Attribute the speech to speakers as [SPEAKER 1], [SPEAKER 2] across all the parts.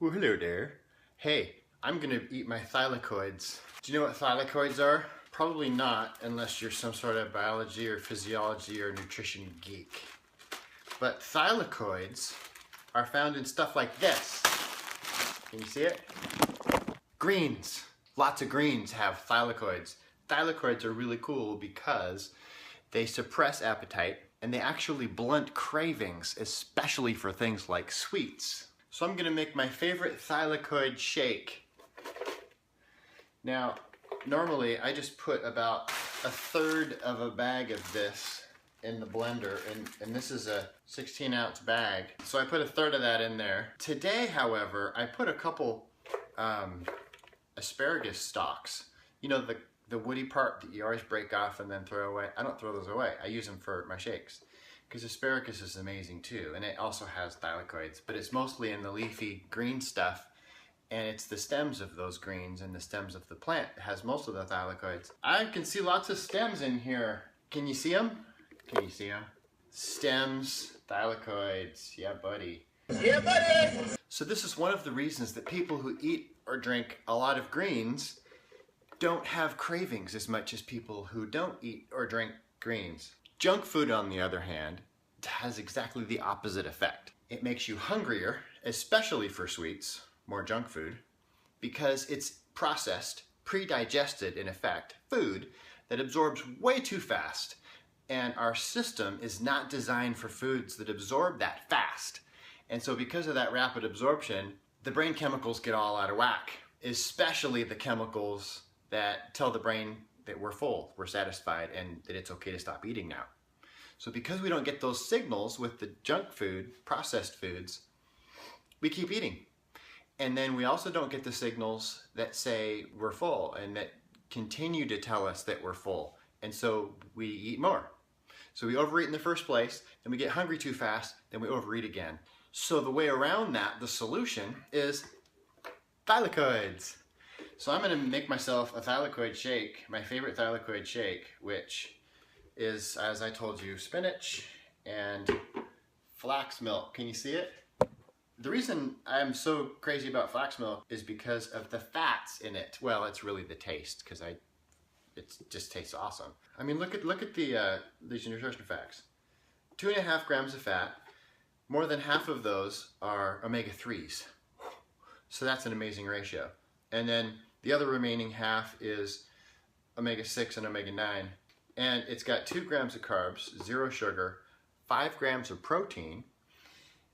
[SPEAKER 1] Well, hello there. Hey, I'm gonna eat my thylakoids. Do you know what thylakoids are? Probably not, unless you're some sort of biology or physiology or nutrition geek. But thylakoids are found in stuff like this. Can you see it? Greens. Lots of greens have thylakoids. Thylakoids are really cool because they suppress appetite and they actually blunt cravings, especially for things like sweets. So I'm gonna make my favorite thylakoid shake. Now, normally I just put about a third of a bag of this in the blender, and this is a 16-ounce bag. So I put a third of that in there. Today, however, I put a couple asparagus stalks. You know, the woody part that you always break off and then throw away. I don't throw those away. I use them for my shakes. Because asparagus is amazing too, and it also has thylakoids, but it's mostly in the leafy green stuff, and it's the stems of those greens and the stems of the plant that has most of the thylakoids. I can see lots of stems in here. Can you see them? Can you see them? Stems, thylakoids, yeah buddy. Yeah buddy! So this is one of the reasons that people who eat or drink a lot of greens don't have cravings as much as people who don't eat or drink greens. Junk food, on the other hand, has exactly the opposite effect. It makes you hungrier, especially for sweets, more junk food, because it's processed, pre-digested, in effect, food that absorbs way too fast. And our system is not designed for foods that absorb that fast. And so because of that rapid absorption, the brain chemicals get all out of whack, especially the chemicals that tell the brain that we're full, we're satisfied, and that it's okay to stop eating now. So because we don't get those signals with the junk food, processed foods, we keep eating. And then we also don't get the signals that say we're full and that continue to tell us that we're full. And so we eat more. So we overeat in the first place, then we get hungry too fast, then we overeat again. So the way around that, the solution, is thylakoids. So I'm gonna make myself a thylakoid shake, my favorite thylakoid shake, which is, as I told you, spinach and flax milk. Can you see it? The reason I'm so crazy about flax milk is because of the fats in it. Well, it's really the taste, because it just tastes awesome. I mean, look at these nutrition facts. 2.5 grams of fat. More than half of those are omega-3s. So that's an amazing ratio. And then the other remaining half is omega-6 and omega-9. And it's got 2 grams of carbs, 0 sugar, 5 grams of protein,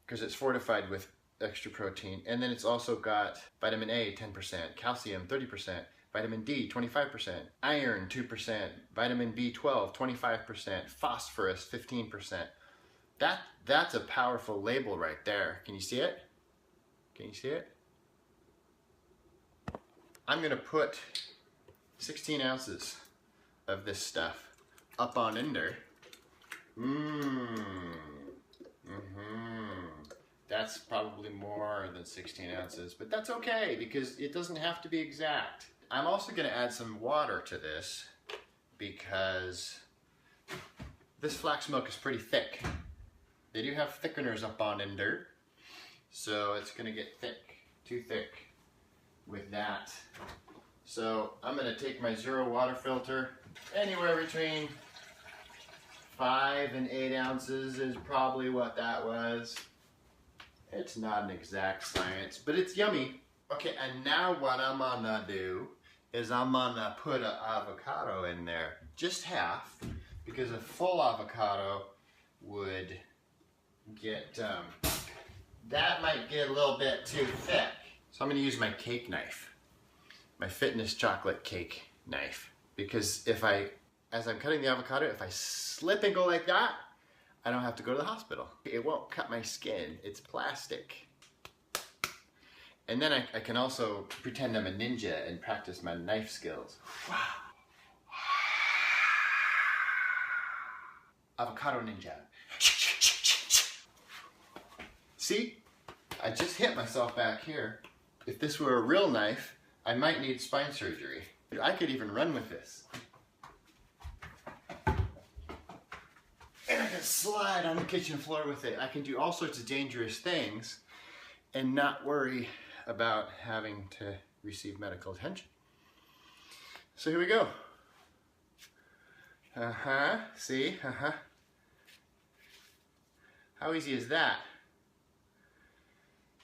[SPEAKER 1] because it's fortified with extra protein. And then it's also got vitamin A, 10%, calcium, 30%, vitamin D, 25%, iron, 2%, vitamin B12, 25%, phosphorus, 15%. That's a powerful label right there. Can you see it? Can you see it? I'm gonna put 16 ounces of this stuff up on Ender. That's probably more than 16 ounces, but that's okay because it doesn't have to be exact. I'm also gonna add some water to this because this flax milk is pretty thick. They do have thickeners up on Ender, so it's gonna get thick, too thick with that. So I'm gonna take my 0 water filter. Anywhere between 5 and 8 ounces is probably what that was. It's not an exact science, but it's yummy. Okay, and now what I'm gonna do is I'm gonna put an avocado in there. Just half, because a full avocado would get, that might get a little bit too thick. So I'm gonna use my cake knife, my fitness chocolate cake knife, because as I'm cutting the avocado, if I slip and go like that, I don't have to go to the hospital. It won't cut my skin, it's plastic. And then I can also pretend I'm a ninja and practice my knife skills. Avocado ninja. See? I just hit myself back here. If this were a real knife, I might need spine surgery. I could even run with this. And I can slide on the kitchen floor with it. I can do all sorts of dangerous things and not worry about having to receive medical attention. So here we go. See? How easy is that?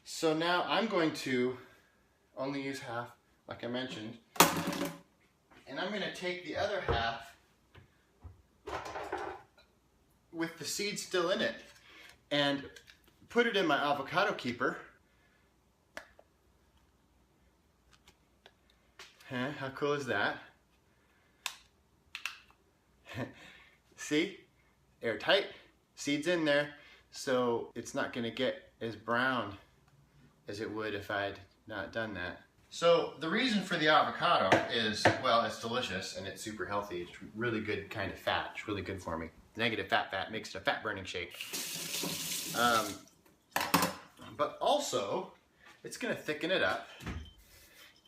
[SPEAKER 1] So now I'm going to only use half, like I mentioned, and I'm going to take the other half with the seeds still in it and put it in my avocado keeper. How cool is that? See? Airtight, seeds in there, so it's not going to get as brown as it would if I'd not done that. So the reason for the avocado is, well, it's delicious and it's super healthy. It's really good kind of fat. It's really good for me. Negative fat makes it a fat burning shake. But also, it's going to thicken it up.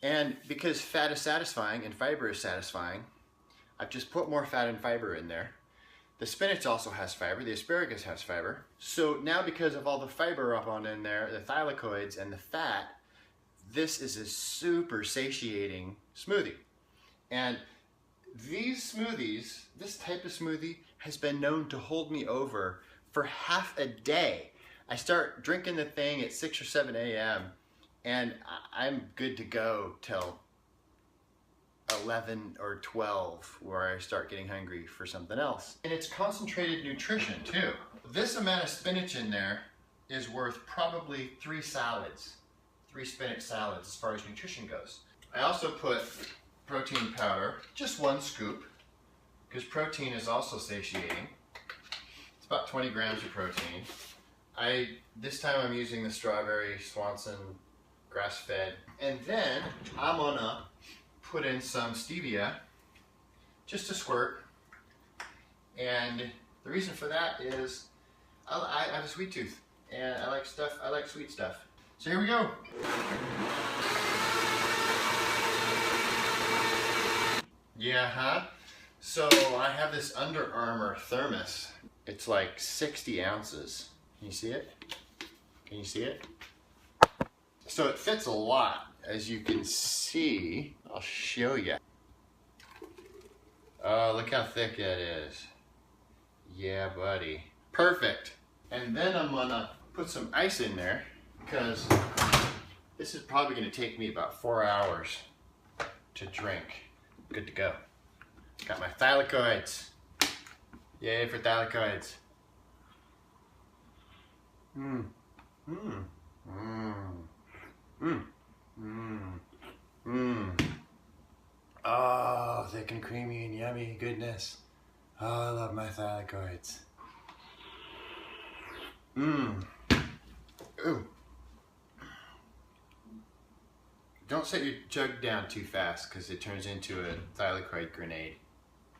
[SPEAKER 1] And because fat is satisfying and fiber is satisfying, I've just put more fat and fiber in there. The spinach also has fiber, the asparagus has fiber. So now because of all the fiber up on in there, the thylakoids and the fat, this is a super satiating smoothie. And these smoothies, this type of smoothie has been known to hold me over for half a day. I start drinking the thing at 6 or 7 a.m. and I'm good to go till 11 or 12 where I start getting hungry for something else. And it's concentrated nutrition too. This amount of spinach in there is worth probably 3 salads, 3 spinach salads as far as nutrition goes. I also put protein powder, just 1 scoop, because protein is also satiating. It's about 20 grams of protein. This time I'm using the strawberry Swanson grass-fed. And then I'm gonna put in some stevia, just a squirt. And the reason for that is I have a sweet tooth and I like sweet stuff. So here we go. Yeah, So I have this Under Armour thermos. It's like 60 ounces. Can you see it? Can you see it? So it fits a lot, as you can see. I'll show you. Oh, look how thick it is. Yeah, buddy. Perfect. And then I'm gonna put some ice in there because this is probably gonna take me about 4 hours to drink. Good to go. Got my thylakoids. Yay for thylakoids. Oh, thick and creamy and yummy goodness. Oh, I love my thylakoids. Ooh. Don't set your jug down too fast because it turns into a thylakoid grenade.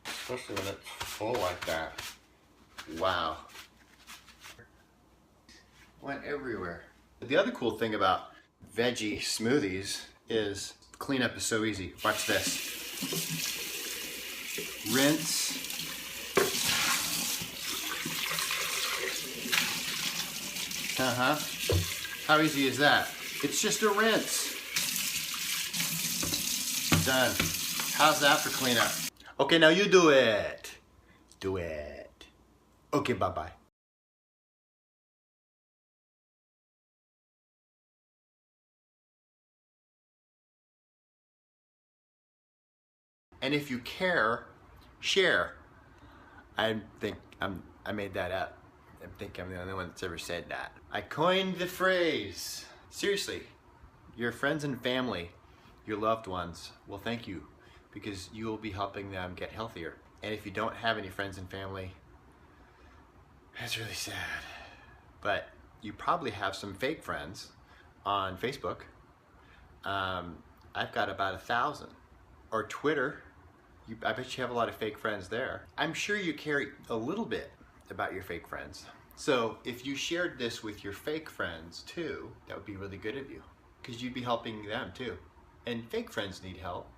[SPEAKER 1] Especially when it's full like that. Wow. Went everywhere. The other cool thing about veggie smoothies is cleanup is so easy. Watch this. Rinse. How easy is that? It's just a rinse. Done. How's that for cleanup? Okay, now you do it. Do it. Okay, bye-bye. And if you care, share. I think I made that up. I think I'm the only one that's ever said that. I coined the phrase. Seriously, your friends and family, your loved ones, well, thank you, because you will be helping them get healthier. And if you don't have any friends and family, that's really sad. But you probably have some fake friends on Facebook. I've got about 1,000. Or Twitter. I bet you have a lot of fake friends there. I'm sure you care a little bit about your fake friends. So if you shared this with your fake friends too, that would be really good of you, because you'd be helping them too. And fake friends need help.